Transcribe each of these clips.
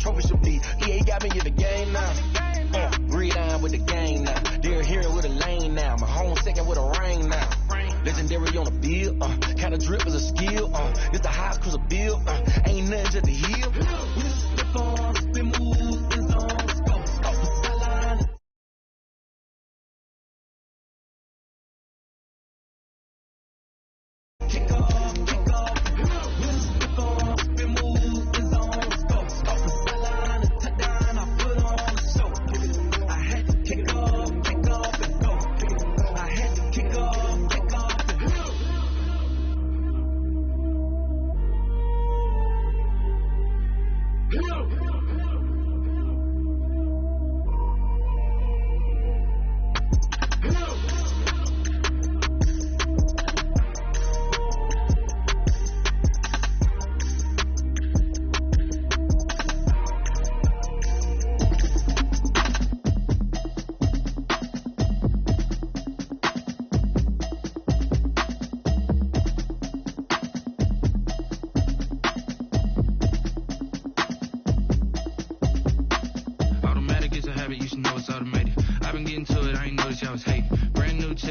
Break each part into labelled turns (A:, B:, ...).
A: trophy should be. EA got me in the game now. Breathe down with the game now. They're here with a lane now. My home second with a ring now. Legendary on the bill. Kind of drip is a skill. It's the highest cruiser bill. Ain't nothing just to heal. Spin moves in zones. Go. Off the sideline. Kick off. Spin moves in zones. Go. Off the sideline. Touchdown. I put on the show. I had to kick off and go. I had to kick off and go.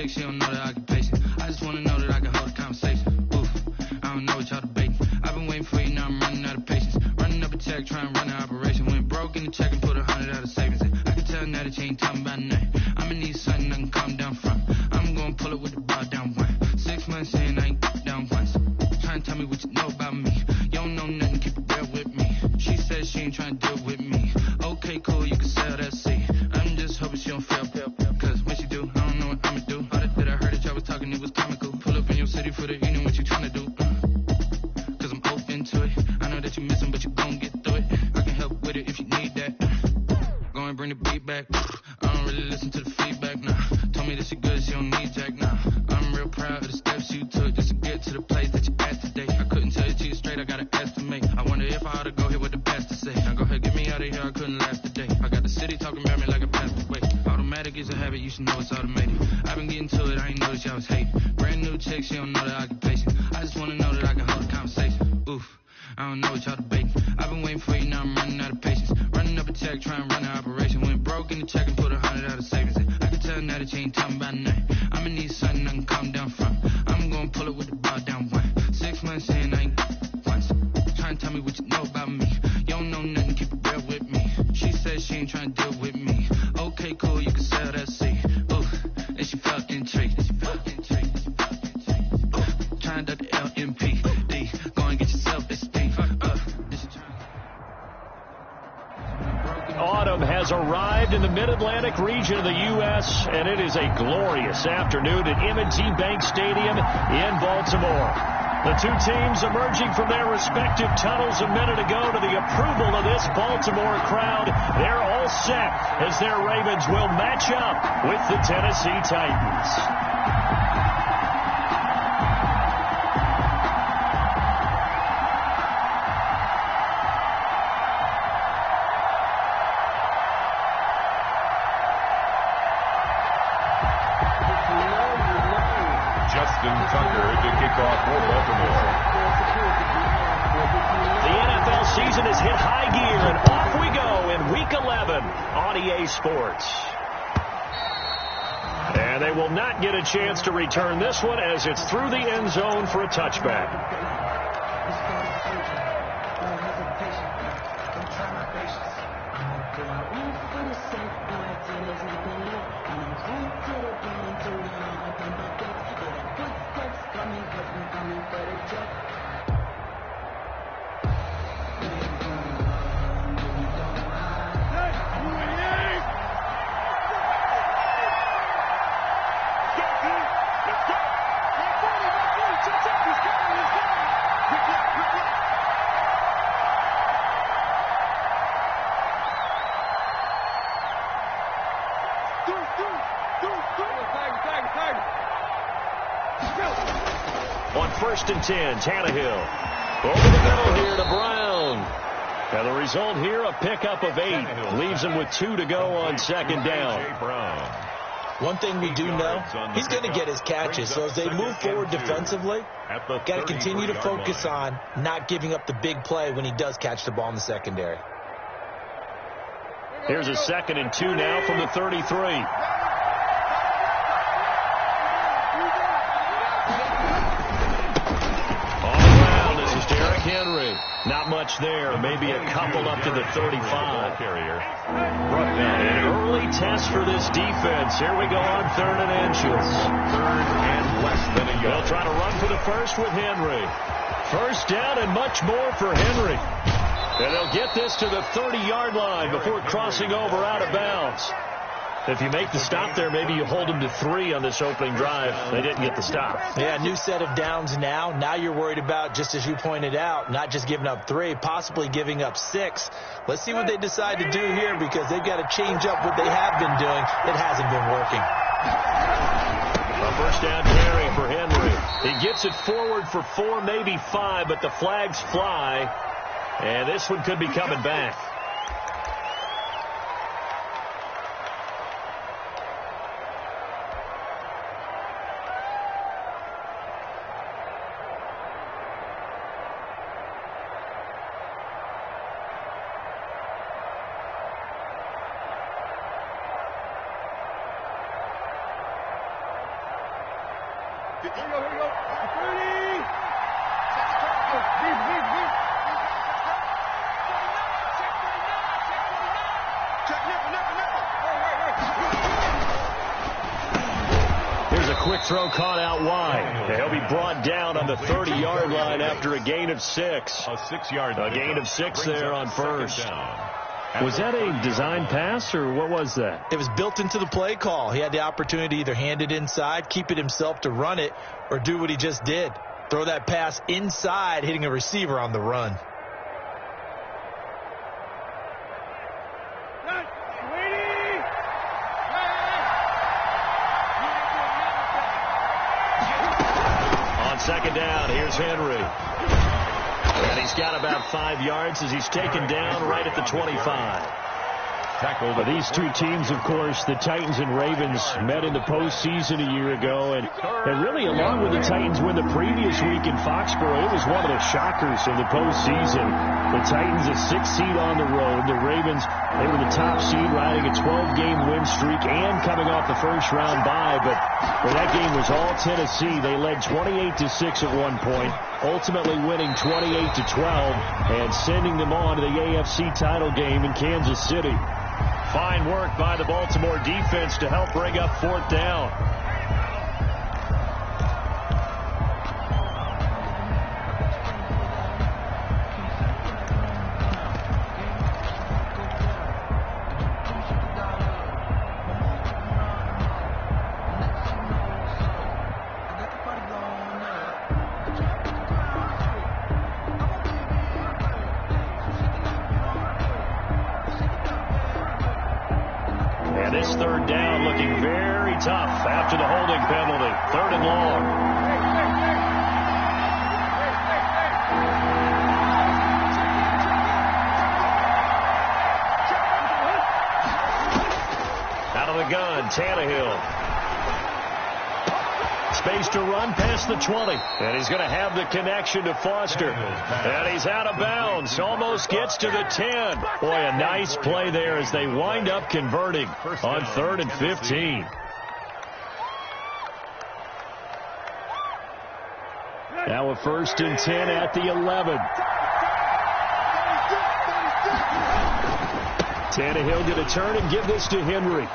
B: She don't know the occupation. I just wanna know that I can hold a conversation. Oof, I don't know what y'all debating. I've been waiting for you, now I'm running out of patience. Running up a check, trying to run an operation. Went broke in the check and put 100 out of savings in. I can tell now that you ain't talking about nothing. I'ma need something I can calm down from. I'm gonna pull it with the bar down one. 6 months in, I ain't down once. Trying to tell me what you know about me. You don't know nothing, keep it real with me. She said she ain't trying to deal with me. Okay, cool, you can sell that seat. I'm just hoping she don't fail. Cause when she do, I don't know what I'ma do. Talking, it was comical. Pull up in your city for the evening, what you tryna do? Cause I'm open to it. I know that you miss him, but you gon' get through it. I can help with it if you need that. Go and bring the beat back. I don't really listen to the feedback, nah. Told me that she good, she don't need Jack, nah. I'm real proud of the steps you took just to get to the place that you at today. I couldn't tell you to you straight, I gotta estimate. I wonder if I ought to go here with the best to say. Now go ahead, get me out of here, I couldn't last a day. I got the city talking about me like a passed away. Automatic is a habit, you should know it's automated. I've been getting to it, I ain't noticed y'all was hating. Brand new chick, she don't know the occupation. I just wanna know that I can hold a conversation. Oof, I don't know what y'all debating. I've been waiting for you, now I'm running out of patience. Running up a check, trying to run an operation. Went broke in the check and put 100 out of savings in. I can tell now that you ain't talking about nothing. I'ma need something I can calm down from. I'm gonna pull it with the bar down one. 6 months in, I ain't once. Trying to tell me what you know about me. You don't know nothing, keep it real with me. She said she ain't trying to deal with me. Okay, cool, you can sell that seat. Oof, and she felt intrigued. Trying to duck the LMPD. Go and get yourself esteem.
C: Autumn has arrived in the mid-Atlantic region of the U.S., and it is a glorious afternoon at M&T Bank Stadium in Baltimore. The two teams emerging from their respective tunnels a minute ago to the approval of this Baltimore crowd. They're all set as their Ravens will match up with the Tennessee Titans.
D: Justin Tucker to kick off for Baltimore.
C: The NFL season has hit high gear, and off we go in Week 11 on EA Sports. And they will not get a chance to return this one as it's through the end zone for a touchback. On 1st and 10, Tannehill. Over the middle here to Brown. And the result here, a pickup of 8. Leaves him with 2 to go on 2nd down.
E: One thing we do know, he's going to get his catches. So as they move forward defensively, got to continue to focus on not giving up the big play when he does catch the ball in the secondary.
C: Here's a 2nd and 2 now from the 33. Henry, not much there. Maybe a couple up to the 35. An early test for this defense. Here we go on 3rd and inches.
D: 3rd and less than a yard.
C: They'll try to run for the first with Henry. First down and much more for Henry. And they'll get this to the 30-yard line before crossing over out of bounds. If you make the stop there, maybe you hold them to 3 on this opening drive. They didn't get the stop.
E: Yeah, new set of downs now. Now you're worried about, just as you pointed out, not just giving up 3, possibly giving up 6. Let's see what they decide to do here, because they've got to change up what they have been doing. It hasn't been working.
C: A first down carry for Henry. He gets it forward for 4, maybe 5, but the flags fly. And this one could be coming back. Quick throw caught out wide. He'll be brought down on the 30-yard line after a gain of 6.
D: A 6-yard.
C: A gain of 6 there on first. Was that a design pass, or what was that?
E: It was built into the play call. He had the opportunity to either hand it inside, keep it himself to run it, or do what he just did. Throw that pass inside, hitting a receiver on the run.
C: Second down, here's Henry. And he's got about 5 yards as he's taken down right at the 25.
D: Tackled.
C: These two teams, of course, the Titans and Ravens, met in the postseason a year ago. And really, along with the Titans win the previous week in Foxborough, it was one of the shockers of the postseason. The Titans, a 6th seed on the road. The Ravens, they were the top seed, riding a 12-game win streak and coming off the first-round bye. But when that game was all Tennessee, they led 28-6 at one point, ultimately winning 28-12 and sending them on to the AFC title game in Kansas City. Fine work by the Baltimore defense to help bring up 4th down. This 3rd down looking very tough after the holding penalty. 3rd and long. Out of the gun, Tannehill. Space to run past the 20. And he's going to have the connection to Foster. And he's out of bounds. Almost gets to the 10. Boy, a nice play there as they wind up converting on 3rd and 15. Now a 1st and 10 at the 11. Tannehill going to turn and give this to Henry.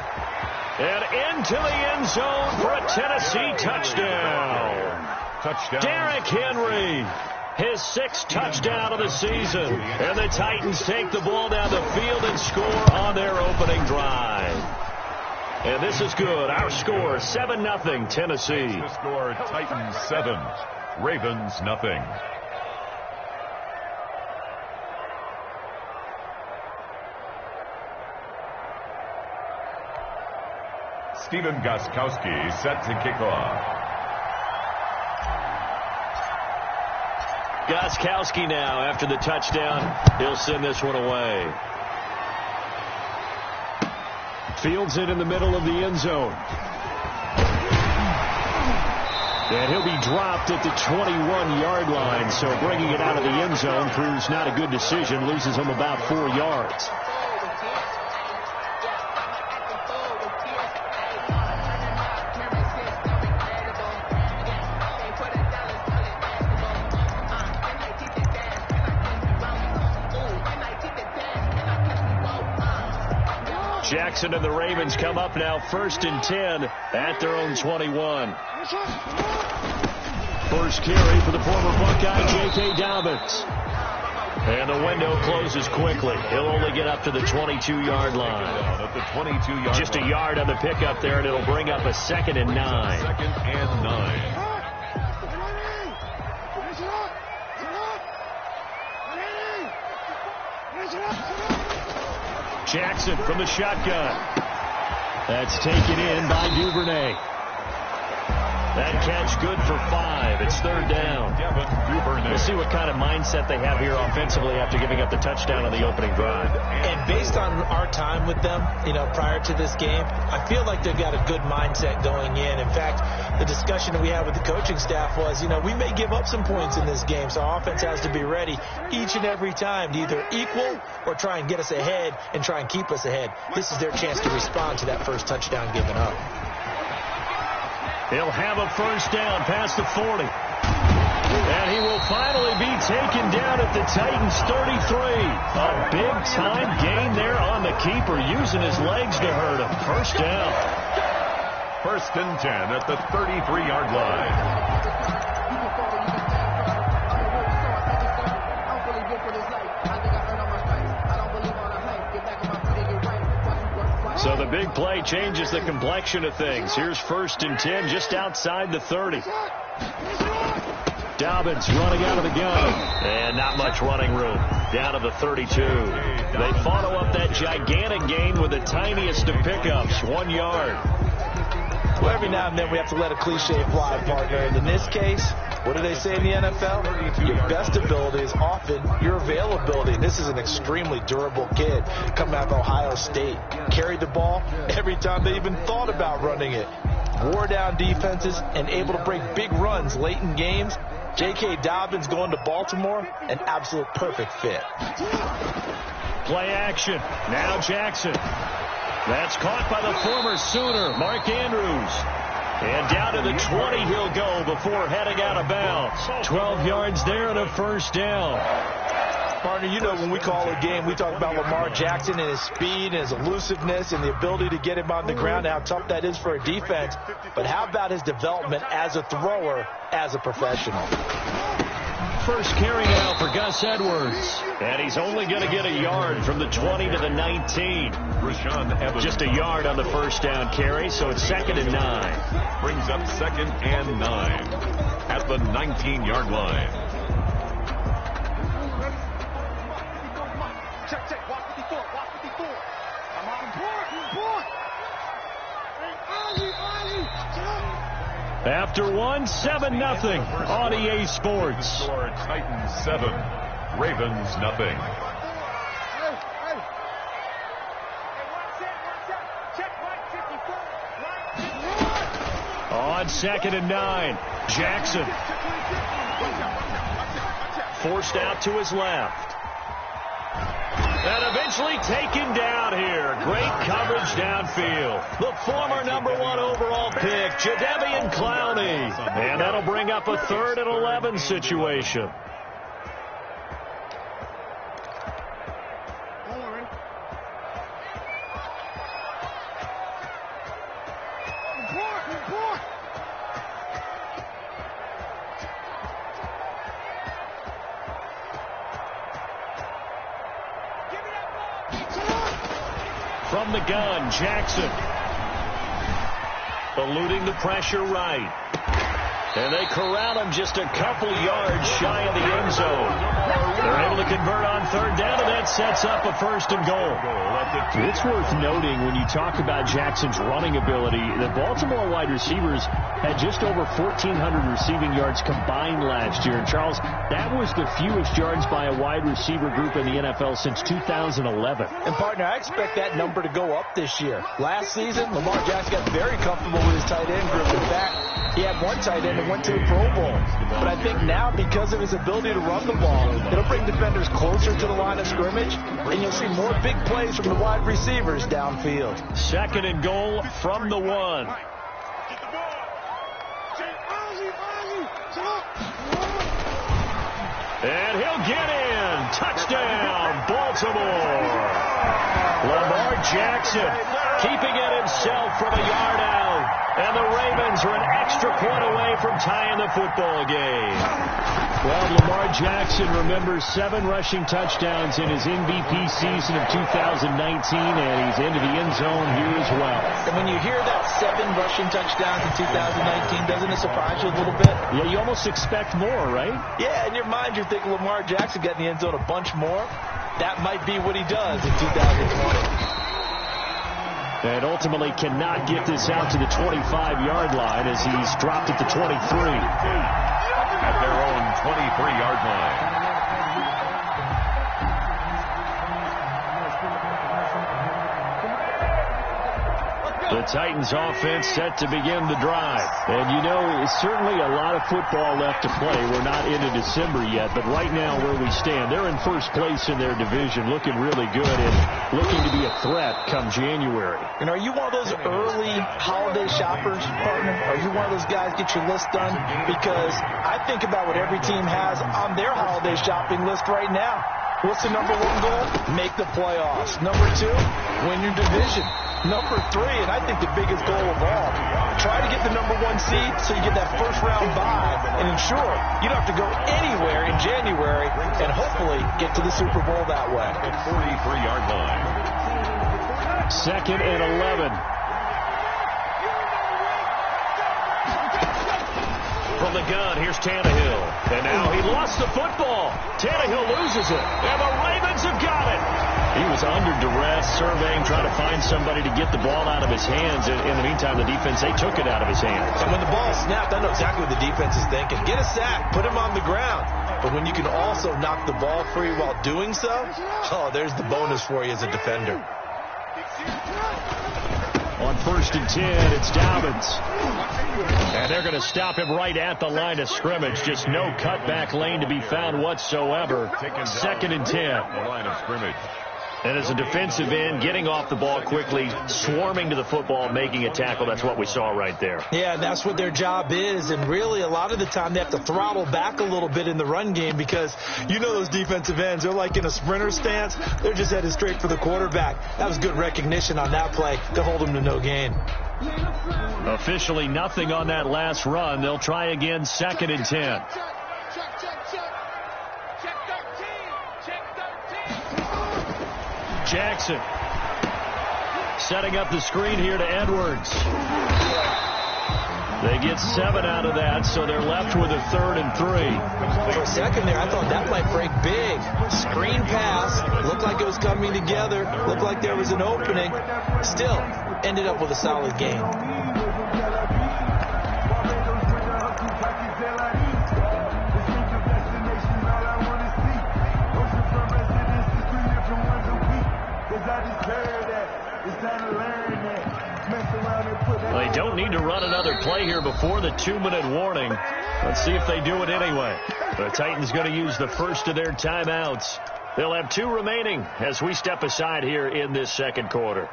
C: And into the end zone for a Tennessee touchdown. Derrick Henry, his 6th touchdown of the season. And the Titans take the ball down the field and score on their opening drive. And this is good. Our score, 7-0 Tennessee.
D: The score, Titans 7, Ravens nothing. Stephen Gostkowski set to kick off.
C: Gostkowski now, after the touchdown, he'll send this one away. Fields it in the middle of the end zone. And he'll be dropped at the 21-yard line, so bringing it out of the end zone proves not a good decision, loses him about 4 yards. Jackson and the Ravens come up now 1st and 10 at their own 21. First carry for the former Buckeye, J.K. Dobbins. And the window closes quickly. He'll only get up to the 22-yard line.
D: At the 22-yard
C: Just a yard on the pickup there, and it'll bring up a 2nd and 9.
D: 2nd and 9.
C: Jackson from the shotgun. That's taken in by Duvernay. That catch good for 5. It's 3rd down. We'll see what kind of mindset they have here offensively after giving up the touchdown on the opening drive.
E: And based on our time with them, prior to this game, I feel like they've got a good mindset going in. In fact, the discussion that we had with the coaching staff was, we may give up some points in this game, so our offense has to be ready each and every time to either equal or try and get us ahead and try and keep us ahead. This is their chance to respond to that first touchdown given up.
C: He'll have a first down past the 40. And he will finally be taken down at the Titans' 33. A big-time gain there on the keeper, using his legs to hurt him. First down.
D: 1st and 10 at the 33-yard line.
C: So the big play changes the complexion of things. Here's 1st and 10 just outside the 30. Dobbins running out of the gun. And not much running room. Down to the 32. They follow up that gigantic gain with the tiniest of pickups. 1 yard.
E: Well, every now and then we have to let a cliche fly, partner. And in this case, what do they say in the NFL? Your best ability is often your availability. And this is an extremely durable kid coming out of Ohio State. Carried the ball every time they even thought about running it. Wore down defenses and able to break big runs late in games. J.K. Dobbins going to Baltimore, an absolute perfect fit.
C: Play action. Now Jackson. That's caught by the former Sooner, Mark Andrews. And down to the 20 he'll go before heading out of bounds. 12 yards there and a first down.
E: Partner, when we call a game, we talk about Lamar Jackson and his speed and his elusiveness and the ability to get him on the ground and how tough that is for a defense. But how about his development as a thrower, as a professional?
C: First carry now for Gus Edwards. And he's only going to get a yard from the 20 to the 19. Just a yard on the first down carry, so it's 2nd and 9.
D: Brings up 2nd and 9 at the 19-yard line.
F: Check. Watch 54. I'm on board.
C: After 7-0 on EA Sports.
D: Titans 7, Ravens 0.
C: On 2nd and 9, Jackson. Forced out to his left. And eventually taken down here. Great coverage downfield. The former #1 overall pick, Jadeveon Clowney. And that'll bring up a 3rd and 11 situation. From the gun, Jackson. Eluding the pressure right. And they corral him just a couple yards shy of the end zone. They're able to convert on 3rd down, and that sets up a 1st and goal. It's worth noting when you talk about Jackson's running ability, the Baltimore wide receivers had just over 1,400 receiving yards combined last year. And, Charles, that was the fewest yards by a wide receiver group in the NFL since 2011.
E: And, partner, I expect that number to go up this year. Last season, Lamar Jackson got very comfortable with his tight end group. In fact, he had one tight end that went to the Pro Bowl. But I think now, because of his ability to run the ball, it'll bring defenders closer to the line of scrimmage, and you'll see more big plays from the wide receivers downfield.
C: 2nd and goal from the 1. And he'll get in. Touchdown, Baltimore. Lamar Jackson keeping it himself from a yard out. And the Ravens are an extra point away from tying the football game. Well, Lamar Jackson remembers 7 rushing touchdowns in his MVP season of 2019, and he's into the end zone here as well.
E: And when you hear that 7 rushing touchdowns in 2019, doesn't it surprise you a little bit?
C: Yeah, you almost expect more, right?
E: Yeah, in your mind you're thinking Lamar Jackson got in the end zone a bunch more. That might be what he does in 2020.
C: And ultimately cannot get this out to the 25-yard line as he's dropped at the 23.
D: At their own 23-yard line.
C: The Titans offense set to begin the drive. And you know, it's certainly a lot of football left to play. We're not into December yet, but right now where we stand, they're in first place in their division, looking really good and looking to be a threat come January.
E: And are you one of those early holiday shoppers, partner? Are you one of those guys get your list done? Because I think about what every team has on their holiday shopping list right now. What's the number 1 goal? Make the playoffs. Number 2, win your division. Number 3, and I think the biggest goal of all, try to get the number 1 seed so you get that first round bye and ensure you don't have to go anywhere in January and hopefully get to the Super Bowl that way.
D: 43-yard line.
C: 2nd and 11. From the gun, here's Tannehill. And now he lost the football. Tannehill loses it. And the Ravens have got it. He was under duress, surveying, trying to find somebody to get the ball out of his hands. And in the meantime, the defense, they took it out of his hands.
E: And when the ball snapped, I know exactly what the defense is thinking. Get a sack, put him on the ground. But when you can also knock the ball free while doing so, oh, there's the bonus for you as a defender.
C: On 1st and 10, it's Dobbins. And they're going to stop him right at the line of scrimmage. Just no cutback lane to be found whatsoever. 2nd and 10.
D: The line of scrimmage.
C: And as a defensive end, getting off the ball quickly, swarming to the football, making a tackle, that's what we saw right there.
E: Yeah, that's what their job is. And really, a lot of the time, they have to throttle back a little bit in the run game because you know those defensive ends, they're like in a sprinter stance. They're just headed straight for the quarterback. That was good recognition on that play to hold him to no gain.
C: Officially nothing on that last run. They'll try again, 2nd and 10. Jackson setting up the screen here to Edwards. They get 7 out of that, so they're left with a 3rd and 3.
E: For a second there, I thought that might break big. Screen pass, looked like it was coming together, looked like there was an opening. Still, ended up with a solid game.
C: They don't need to run another play here before the 2-minute warning. Let's see if they do it anyway. The Titans going to use the first of their timeouts. They'll have 2 remaining as we step aside here in this 2nd quarter.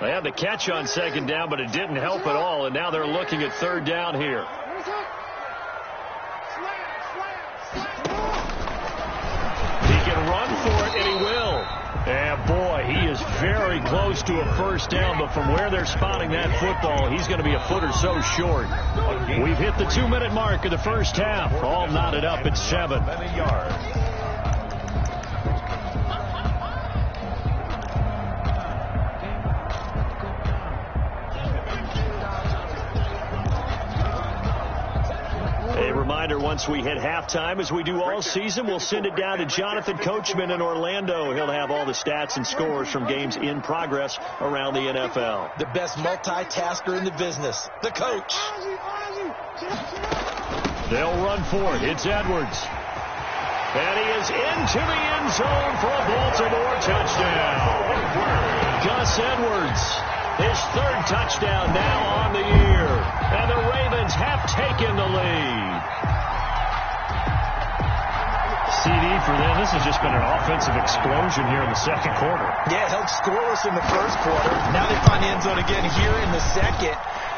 C: They had the catch on 2nd down, but it didn't help at all, and now they're looking at 3rd down here. Run for it, and he will. And boy, he is very close to a first down, but from where they're spotting that football, he's going to be a foot or so short. We've hit the 2-minute mark of the first half. All knotted up at 7. Reminder, once we hit halftime, as we do all season, we'll send it down to Jonathan Coachman in Orlando. He'll have all the stats and scores from games in progress around the NFL.
E: The best multitasker in the business, the coach.
C: They'll run for it. It's Edwards. And he is into the end zone for a Baltimore touchdown. Gus Edwards, his 3rd touchdown now on the year. And the Ravens have taken the lead. CD for them. This has just been an offensive explosion here in the 2nd quarter.
E: Yeah, held scoreless in the 1st quarter. Now they find the end zone again here in the 2nd.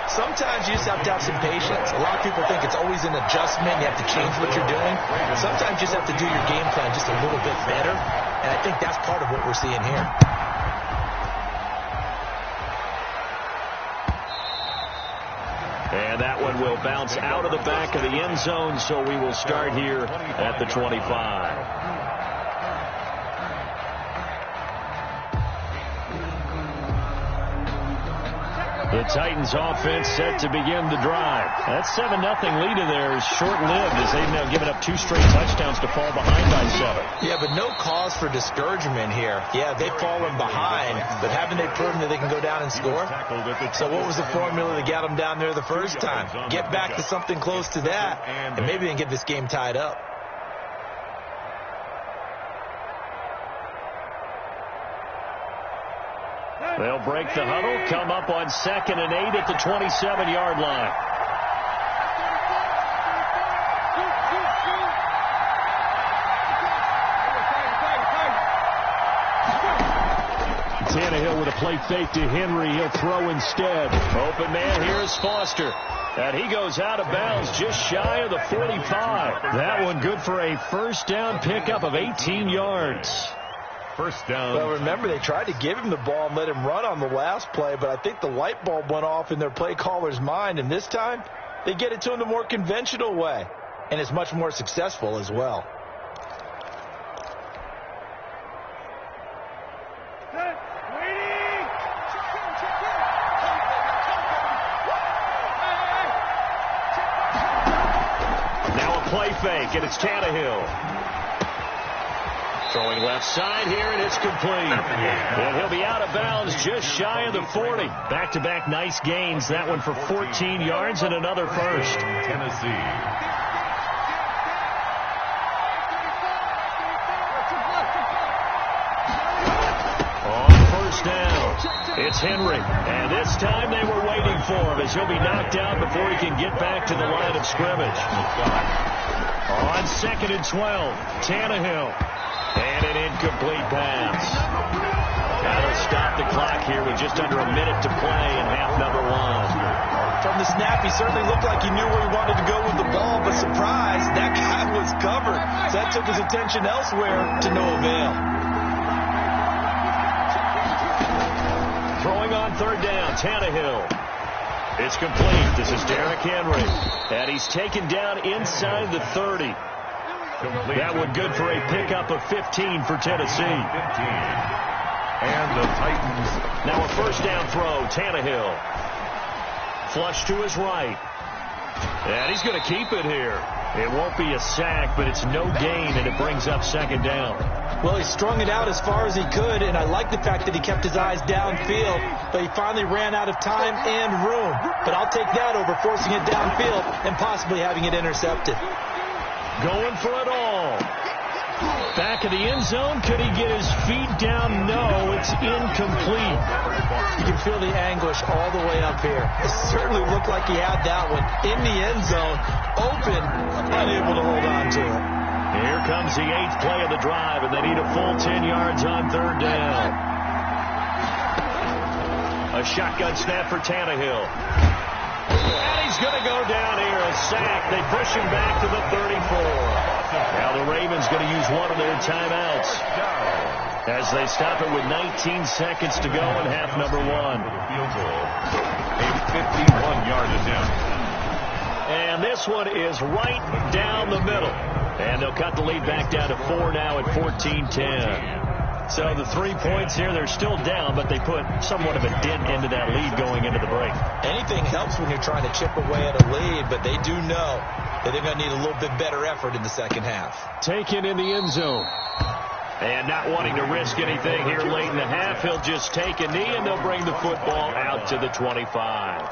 E: Sometimes you just have to have some patience. A lot of people think it's always an adjustment. You have to change what you're doing. Sometimes you just have to do your game plan just a little bit better. And I think that's part of what we're seeing here.
C: And that one will bounce out of the back of the end zone, so we will start here at the 25. The Titans offense set to begin the drive. That 7-0 lead in there is short-lived as they've now given up 2 straight touchdowns to fall behind by 7.
E: Yeah, but no cause for discouragement here. Yeah, they've fallen behind, but haven't they proven that they can go down and score? So what was the formula that got them down there the first time? Get back to something close to that, and maybe they can get this game tied up.
C: They'll break the huddle, come up on 2nd and 8 at the 27-yard line. Tannehill with a play fake to Henry. He'll throw instead. Open man here is Foster. And he goes out of bounds just shy of the 45. That one good for a first down pickup of 18 yards.
D: First down.
E: Well, remember, they tried to give him the ball and let him run on the last play, but I think the light bulb went off in their play caller's mind, and this time they get it to him the more conventional way, and it's much more successful as well.
C: Now a play fake, and it's Tannehill. Throwing left side here, and it's complete. And he'll be out of bounds just shy of the 40. Back-to-back nice gains. That one for 14 yards and another first.
D: Tennessee.
C: On first down, it's Henry. And this time they were waiting for him as he'll be knocked out before he can get back to the line of scrimmage. On 2nd and 12, Tannehill. And an incomplete pass. That'll stop the clock here with just under a minute to play in half number 1.
E: From the snap, he certainly looked like he knew where he wanted to go with the ball, but surprise, that guy was covered. So that took his attention elsewhere to no avail.
C: Throwing on 3rd down, Tannehill. It's complete. This is Derrick Henry. And he's taken down inside the 30. That one good for a pickup of 15 for Tennessee. 15.
D: And the Titans.
C: Now a first down throw, Tannehill. Flush to his right. And he's going to keep it here. It won't be a sack, but it's no gain, and it brings up 2nd down.
E: Well, he strung it out as far as he could, and I like the fact that he kept his eyes downfield, but he finally ran out of time and room. But I'll take that over forcing it downfield and possibly having it intercepted.
C: Going for it all. Back of the end zone. Could he get his feet down? No, it's incomplete.
E: You can feel the anguish all the way up here. It certainly looked like he had that one in the end zone, open, unable to hold on to it.
C: Here comes the 8th play of the drive, and they need a full 10 yards on 3rd down. A shotgun snap for Tannehill. And he's going to go down here, a sack. They push him back to the 34. Now the Ravens going to use one of their timeouts as they stop it with 19 seconds to go in half number 1.
D: Field goal. A 51-yard attempt.
C: And this one is right down the middle. And they'll cut the lead back down to 4 now at 14-10. So the 3 points here, they're still down, but they put somewhat of a dent into that lead going into the break.
E: Anything helps when you're trying to chip away at a lead, but they do know that they're going to need a little bit better effort in the second half.
C: Taken in the end zone. And not wanting to risk anything here late in the half, he'll just take a knee, and they'll bring the football out to the 25.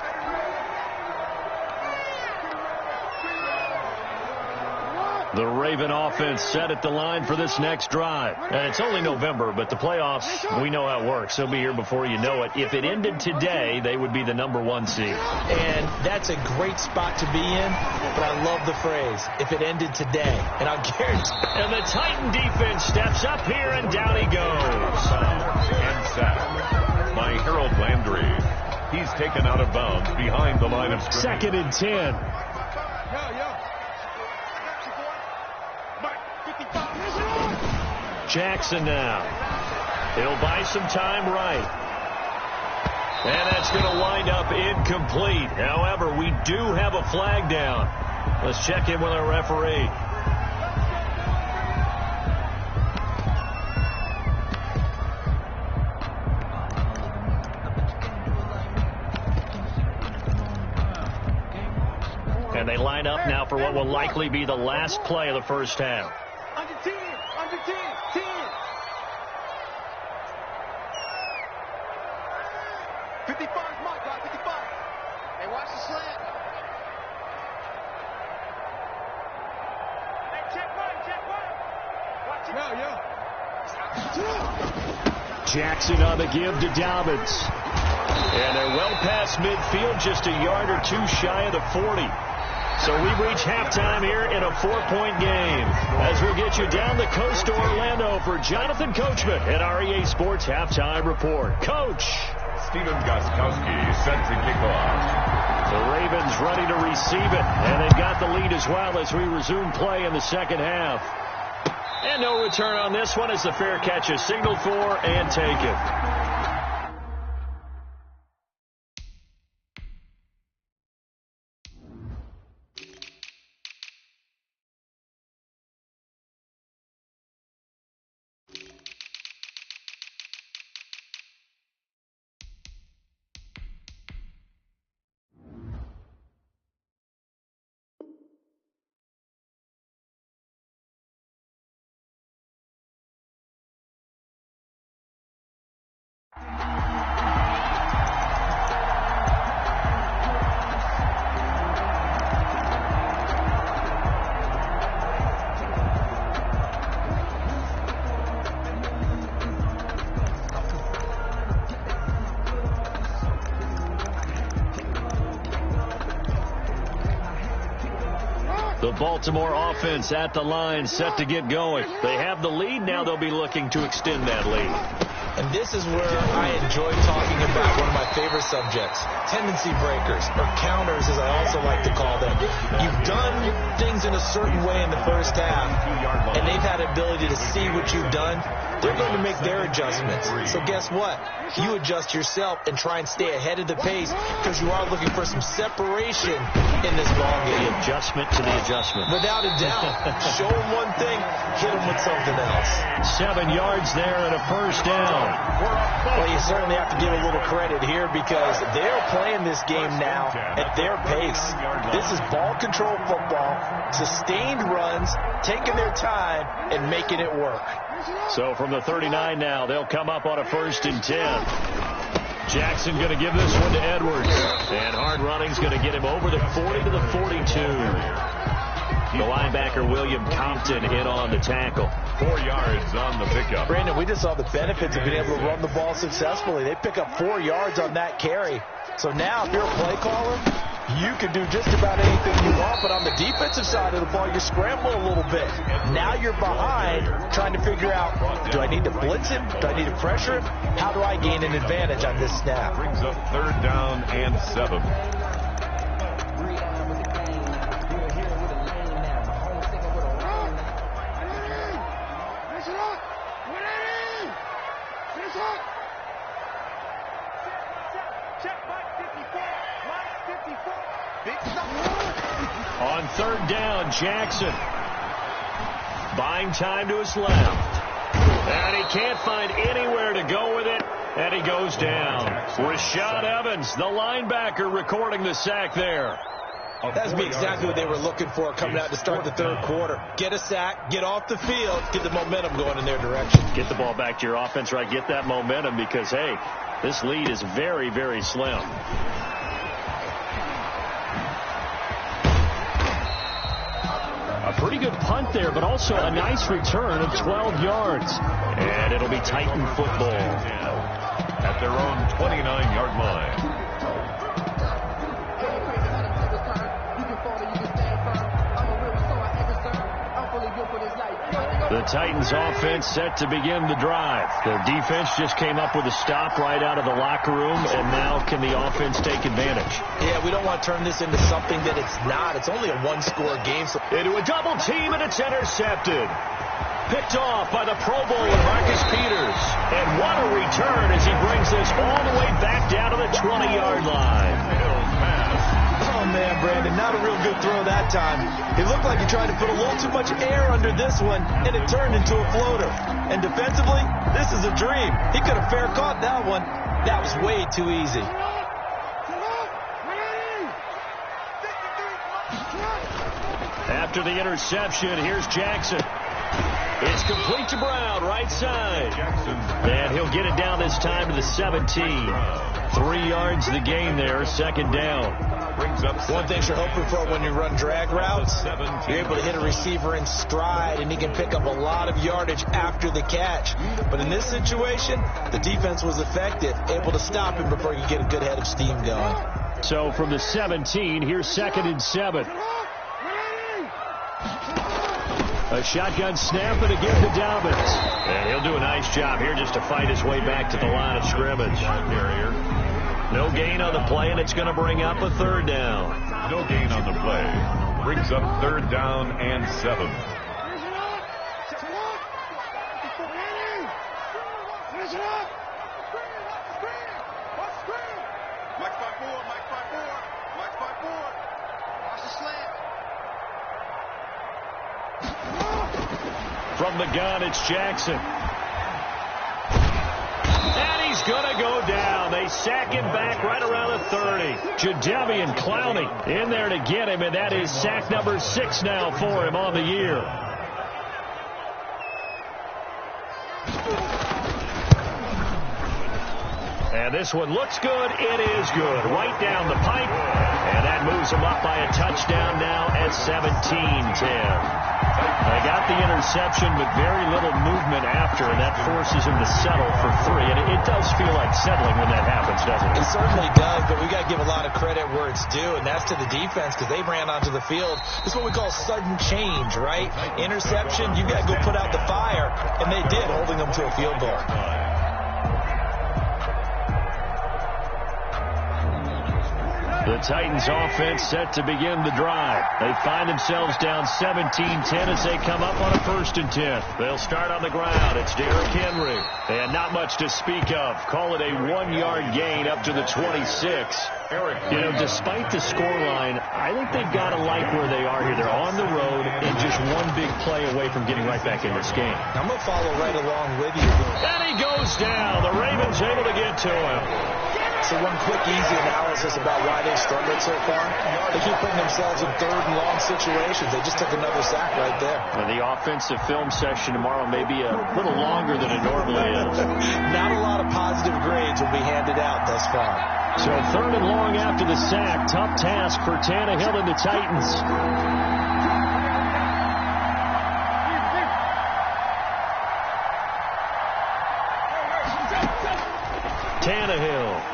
C: The Raven offense set at the line for this next drive. And it's only November, but the playoffs, we know how it works. They'll be here before you know it. If it ended today, they would be the number 1 seed.
E: And that's a great spot to be in, but I love the phrase, if it ended today. And I'll guarantee.
C: And the Titan defense steps up here, and down he goes.
D: And sacked by Harold Landry. He's taken out of bounds behind the line of scrimmage.
C: 2nd and 10. Jackson now. He'll buy some time right. And that's going to wind up incomplete. However, we do have a flag down. Let's check in with our referee. And they line up now for what will likely be the last play of the first half.
F: Under 10, under 10, 10. 55 is my guy, 55. Hey, watch the slant. Hey, check right. Watch it.
C: Jackson on the give to Dobbins. And they're well past midfield, just a yard or two shy of the 40. So we reach halftime here in a 4-point game. As we'll get you down the coast to Orlando for Jonathan Coachman at our EA Sports Halftime Report. Coach.
D: Steven Gostkowski set to kick off.
C: The Ravens ready to receive it. And they've got the lead as well as we resume play in the second half. And no return on this one as the fair catch is signaled for and taken. The Baltimore offense at the line, set to get going. They have the lead. Now they'll be looking to extend that lead.
E: And this is where I enjoy talking about one of my favorite subjects, tendency breakers, or counters as I also like to call them. You've done things in a certain way in the first half, and they've had the ability to see what you've done. They're going to make their adjustments. So guess what? You adjust yourself and try and stay ahead of the pace because you are looking for some separation in this ball game.
C: The adjustment to the adjustment.
E: Without a doubt. Show them one thing, hit them with something else.
C: 7 yards there and a first down.
E: Well, you certainly have to give a little credit here because they're playing this game now at their pace. This is ball control football, sustained runs, taking their time, and making it work.
C: So from the 39 now, they'll come up on a 1st and 10. Jackson going to give this one to Edwards. And hard running's going to get him over the 40 to the 42. The linebacker, William Compton, in on the tackle.
D: 4 yards on the pickup.
E: Brandon, we just saw the benefits of being able to run the ball successfully. They pick up 4 yards on that carry. So now, if you're a play caller, you can do just about anything you want, but on the defensive side of the ball, you're scrambling a little bit. Now you're behind, trying to figure out, do I need to blitz him? Do I need to pressure him? How do I gain an advantage on this snap?
D: Brings up 3rd down and 7.
C: On 3rd down, Jackson buying time to his left. And he can't find anywhere to go with it, and he goes down. Rashad Evans, the linebacker, recording the sack there.
E: That's exactly what they were looking for coming out to start the 3rd quarter. Get a sack, get off the field, get the momentum going in their direction.
C: Get the ball back to your offense, right? Get that momentum because, hey, this lead is very, very slim. A pretty good punt there, but also a nice return of 12 yards. And it'll be Titan football
D: at their own 29-yard line.
C: The Titans offense set to begin the drive. Their defense just came up with a stop right out of the locker room, and now can the offense take advantage?
E: Yeah, we don't want to turn this into something that it's not. It's only a one-score game. So
C: into a double team, and it's intercepted. Picked off by the Pro Bowler, Marcus Peters. And what a return as he brings this all the way back down to the 20-yard line.
E: Oh, man, Brandon, not a real good throw that time. It looked like he tried to put a little too much air under this one, and it turned into a floater. And defensively, this is a dream. He could have fair caught that one. That was way too easy.
C: After the interception, here's Jackson. It's complete to Brown, right side. And he'll get it down this time to the 17. 3 yards the gain there, second down.
E: One thing you're hoping for when you run drag routes, you're able to hit a receiver in stride, and he can pick up a lot of yardage after the catch. But in this situation, the defense was effective, able to stop him before he could get a good head of steam going.
C: So from the 17, here's 2nd and 7. A shotgun snap and again to Dobbins. And he'll do a nice job here just to fight his way back to the line of scrimmage. No gain on the play, and it's going to bring up a 3rd down.
D: No gain on the play. Brings up 3rd down and 7.
C: From the gun, it's Jackson. And he's going to go down. They sack him back right around the 30. Jadeveon Clowney in there to get him, and that is sack number 6 now for him on the year. And this one looks good. It is good. Right down the pipe. And that moves him up by a touchdown now at 17-10. They got the interception, but very little movement after, and that forces him to settle for 3. And it does feel like settling when that happens, doesn't it?
E: It certainly does, but we got to give a lot of credit where it's due, and that's to the defense because they ran onto the field. This is what we call sudden change, right? Interception, you got to go put out the fire, and they did, holding them to a field goal.
C: The Titans offense set to begin the drive. They find themselves down 17-10 as they come up on a 1st and 10. They'll start on the ground. It's Derrick Henry. And not much to speak of. Call it a 1-yard gain up to the 26. You know, despite the scoreline, I think they've got to like where they are here. They're on the road and just one big play away from getting right back in this game.
E: I'm going to follow right along with you.
C: And he goes down. The Ravens able to get to him.
E: So one quick, easy analysis about why they struggled so far. They keep putting themselves in 3rd and long situations. They just took another sack right there.
C: And the offensive film session tomorrow may be a little longer than it normally is.
E: Not a lot of positive grades will be handed out thus far.
C: So 3rd and long after the sack. Tough task for Tannehill and the Titans. Tannehill.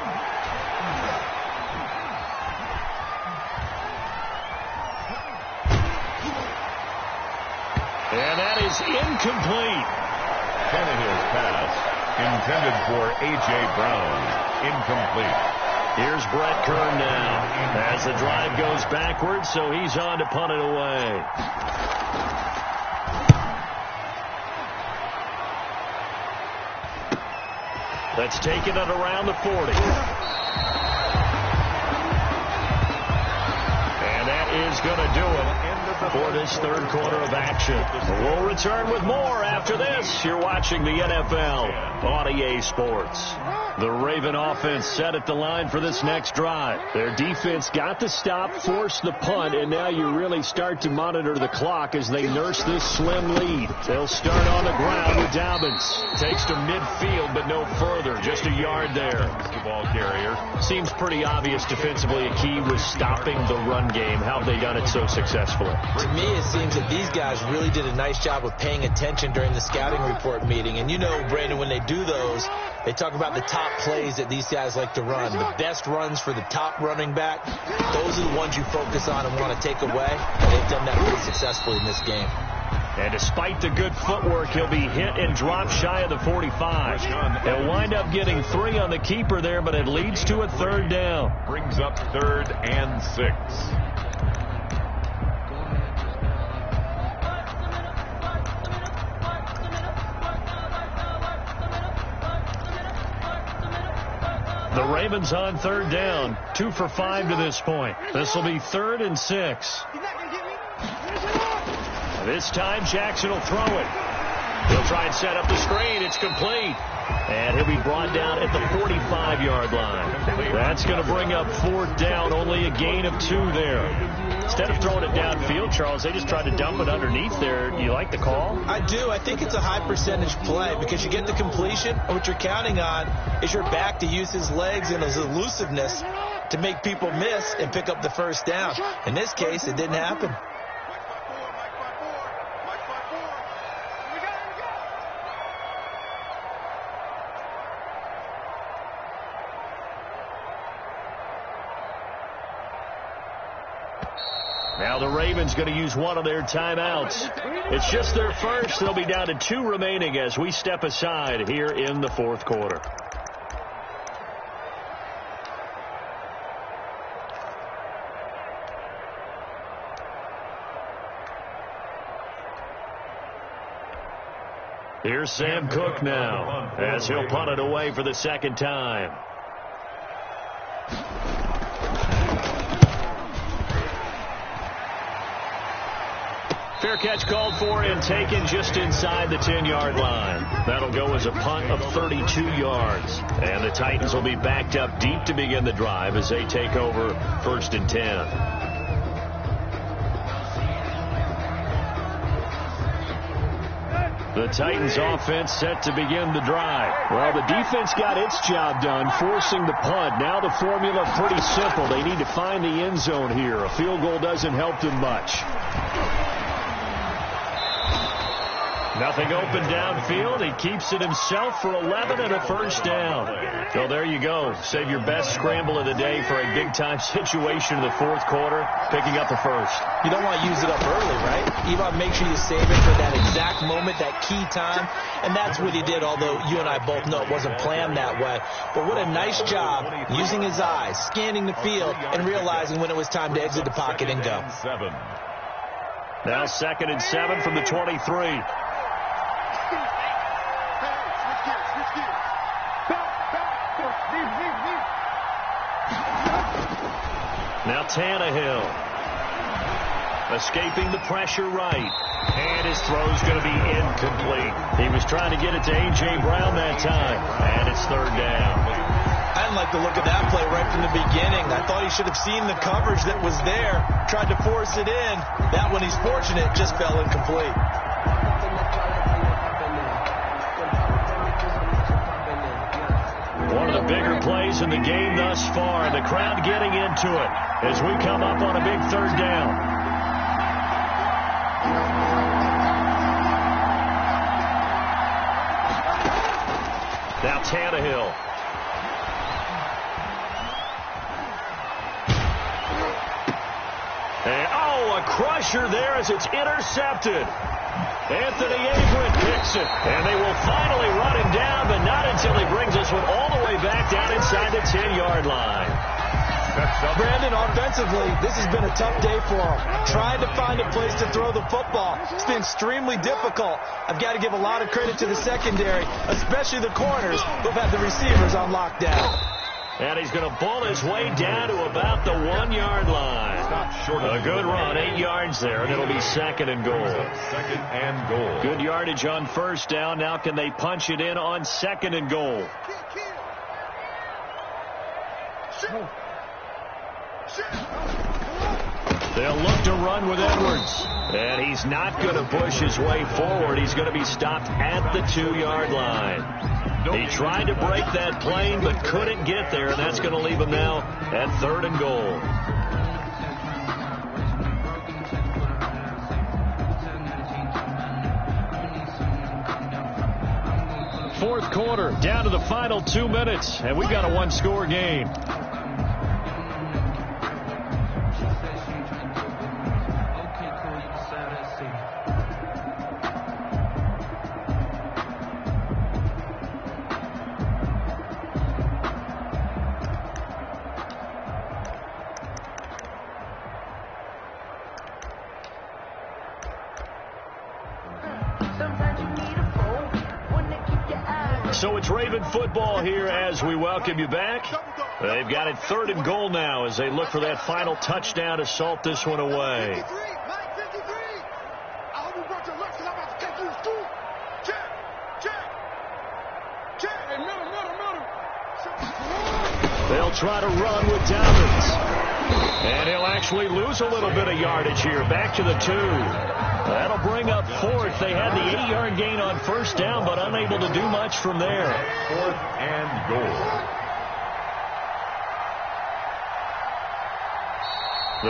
C: And that is incomplete.
D: Tannehill's pass intended for A.J. Brown. Incomplete.
C: Here's Brett Kern now as the drive goes backwards, so he's on to punt it away. Let's take it at around the 40. And that is going to do it for this 3rd quarter of action. We'll return with more after this. You're watching the NFL on EA Sports. The Raven offense set at the line for this next drive. Their defense got the stop, forced the punt, and now you really start to monitor the clock as they nurse this slim lead. They'll start on the ground with Dobbins. Takes to midfield, but no further. Just a yard there.
D: The ball carrier.
C: Seems pretty obvious defensively a key was stopping the run game. How have they done it so successfully?
E: To me, it seems that these guys really did a nice job of paying attention during the scouting report meeting. And you know, Brandon, when they do those, they talk about the top plays that these guys like to run. The best runs for the top running back, those are the ones you focus on and want to take away. And they've done that pretty successfully in this game.
C: And despite the good footwork, he'll be hit and dropped shy of the 45. He'll wind up getting 3 on the keeper there, but it leads to a 3rd down.
D: Brings up 3rd and 6.
C: The Ravens on 3rd down, 2 for 5 to this point. This will be 3rd and 6. This time Jackson will throw it. He'll try and set up the screen. It's complete. And he'll be brought down at the 45-yard line. That's going to bring up 4th down, only a gain of 2 there. Instead of throwing it downfield, Charles, they just tried to dump it underneath there. Do you like the call?
E: I do. I think it's a high percentage play because you get the completion, and what you're counting on is your back to use his legs and his elusiveness to make people miss and pick up the 1st down. In this case, it didn't happen.
C: Now the Ravens going to use one of their timeouts. It's just their first. They'll be down to 2 remaining as we step aside here in the 4th quarter. Here's Sam Cook now as he'll punt it away for the 2nd time. Fair catch called for and taken just inside the 10-yard line. That'll go as a punt of 32 yards. And the Titans will be backed up deep to begin the drive as they take over 1st and 10. The Titans offense set to begin the drive. Well, the defense got its job done, forcing the punt. Now the formula pretty simple. They need to find the end zone here. A field goal doesn't help them much. Nothing open downfield. He keeps it himself for 11 and a 1st down. So there you go. Save your best scramble of the day for a big-time situation in the 4th quarter, picking up the 1st.
E: You don't want to use it up early, right? You want to make sure you save it for that exact moment, that key time. And that's what he did, although you and I both know it wasn't planned that way. But what a nice job using his eyes, scanning the field, and realizing when it was time to exit the pocket and go.
C: Now 2nd and 7 from the 23. Now Tannehill escaping the pressure right, and his throw's going to be incomplete. He was trying to get it to A.J. Brown that time, and it's 3rd down.
E: I didn't like the look of that play right from the beginning. I thought he should have seen the coverage that was there, tried to force it in. That one, he's fortunate, just fell incomplete.
C: One of the bigger plays in the game thus far. The crowd getting into it as we come up on a big 3rd down. Now Tannehill. And, a crusher there as it's intercepted. Anthony Abram picks it, and they will finally run him down, but not until he brings this one all the way back down inside the 10-yard line.
E: Brandon, offensively, this has been a tough day for him. Trying to find a place to throw the football. It's been extremely difficult. I've got to give a lot of credit to the secondary, especially the corners who've had the receivers on lockdown.
C: And he's going to bull his way down to about the 1-yard line. A good run, 8 yards there, and it'll be 2nd and goal.
D: 2nd and goal.
C: Good yardage on 1st down. Now can they punch it in on 2nd and goal? They'll look to run with Edwards. And he's not going to push his way forward. He's going to be stopped at the 2-yard line. He tried to break that plane but couldn't get there, and that's going to leave him now at 3rd and goal. Fourth quarter, down to the final 2 minutes, and we've got a 1-score game. So it's Raven football here as we welcome you back. They've got it 3rd and goal now as they look for that final touchdown to salt this one away. They'll try to run with Dobbins. And he'll actually lose a little bit of yardage here. Back to the 2. That'll bring up 4th. They had the 8-yard gain on 1st down, but unable to do much from there.
D: 4th and goal.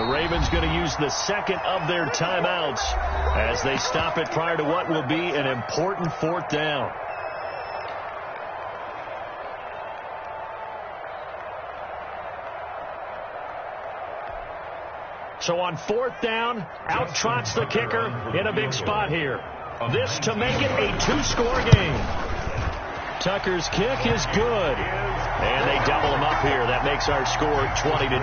C: The Ravens going to use the 2nd of their timeouts as they stop it prior to what will be an important 4th down. So on 4th down, out trots the kicker in a big spot here. This to make it a 2-score game. Tucker's kick is good. And they double him up here. That makes our score 20-10.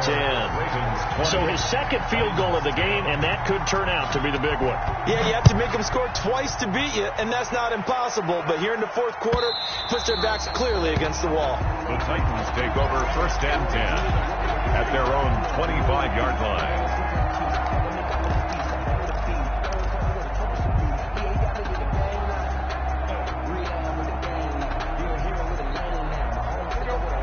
C: So his 2nd field goal of the game, and that could turn out to be the big one.
E: Yeah, you have to make them score twice to beat you, and that's not impossible. But here in the 4th quarter, push their backs clearly against the wall.
D: The Titans take over 1st and 10 at their own 25-yard line.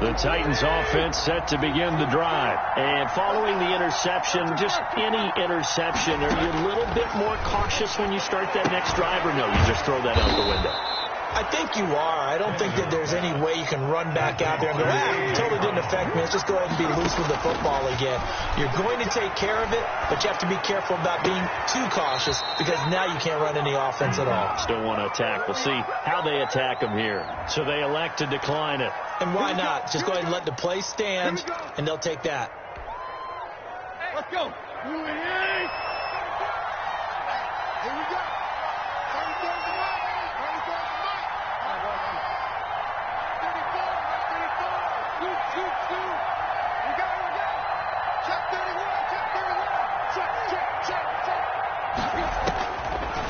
C: The Titans offense set to begin the drive. And following the interception, just any interception, are you a little bit more cautious when you start that next drive, or no, you just throw that out the window?
E: I think you are. I don't think that there's any way you can run back out there and go, totally didn't affect me. Let's just go ahead and be loose with the football again. You're going to take care of it, but you have to be careful about being too cautious because now you can't run any offense at all.
C: Still want to attack. We'll see how they attack them here. So they elect to decline it.
E: And why not? Just go ahead and let the play stand, and they'll take that.
F: Let's go. Here we go.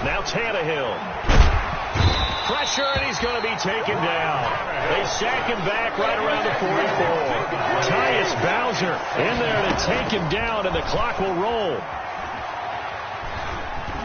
C: Now Tannehill. Pressure, and he's going to be taken down. They sack him back right around the 44. Tyus Bowser in there to take him down, and the clock will roll.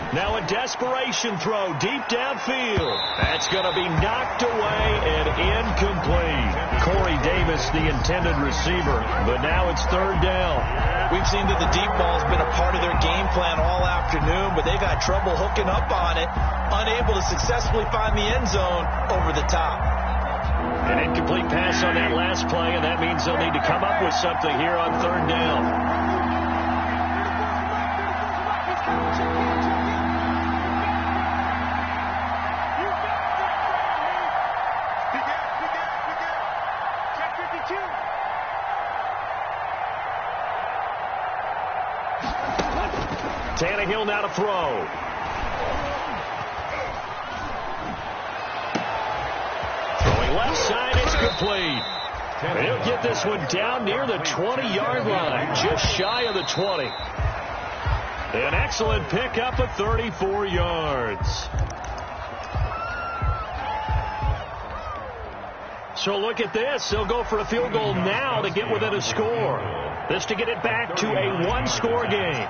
C: Now a desperation throw deep downfield. That's going to be knocked away and incomplete. Corey Davis, the intended receiver, but now it's 3rd down.
E: We've seen that the deep ball's been a part of their game plan all afternoon, but they've had trouble hooking up on it, unable to successfully find the end zone over the top.
C: An incomplete pass on that last play, and that means they'll need to come up with something here on 3rd down. Tannehill now to throw. Throwing left side, it's complete. He'll get this one down near the 20-yard line, just shy of the 20. An excellent pickup of 34 yards. So look at this. They'll go for a field goal now to get within a score. This to get it back to a 1-score game.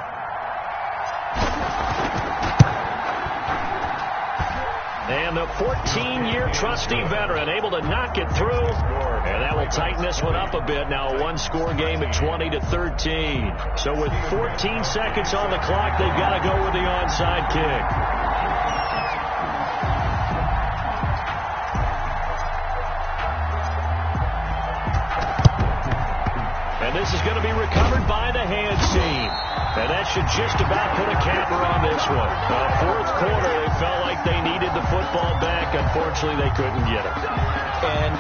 C: And the 14-year trusty veteran able to knock it through. And that will tighten this one up a bit. Now a 1-score game at 20-13. So with 14 seconds on the clock, they've got to go with the onside kick. And this is going to be recovered by the hands team. And that should just about put a capper on this one. 4th quarter, they felt like they needed the football back. Unfortunately, they couldn't get it.
E: And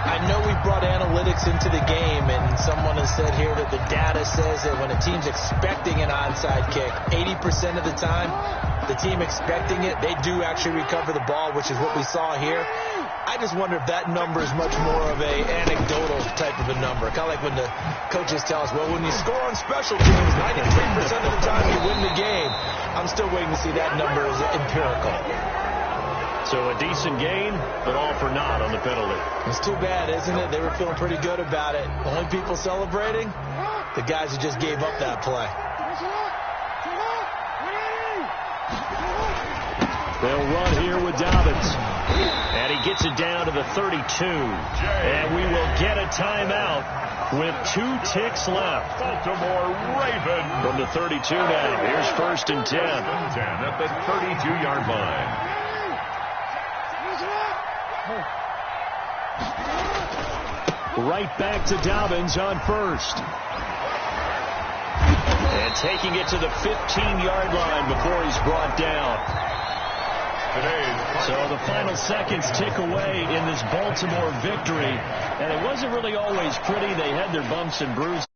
E: I know we brought analytics into the game, and someone has said here that the data says that when a team's expecting an onside kick, 80% of the time, the team expecting it, they do actually recover the ball, which is what we saw here. I just wonder if that number is much more of a anecdotal type of a number. Kind of like when the coaches tell us, well, when you score on special teams, 93% of the time you win the game. I'm still waiting to see that number as empirical.
C: So a decent gain, but all for naught on the penalty.
E: It's too bad, isn't it? They were feeling pretty good about it. Only people celebrating? The guys who just gave up that play.
C: They'll run here with Dobbins. And he gets it down to the 32. And we will get a timeout with 2 ticks left.
D: Baltimore Ravens.
C: From the 32 now. Here's 1st and 10.
D: At the 32-yard line.
C: Right back to Dobbins on 1st. And taking it to the 15-yard line before he's brought down. So the final seconds tick away in this Baltimore victory. And it wasn't really always pretty. They had their bumps and bruises.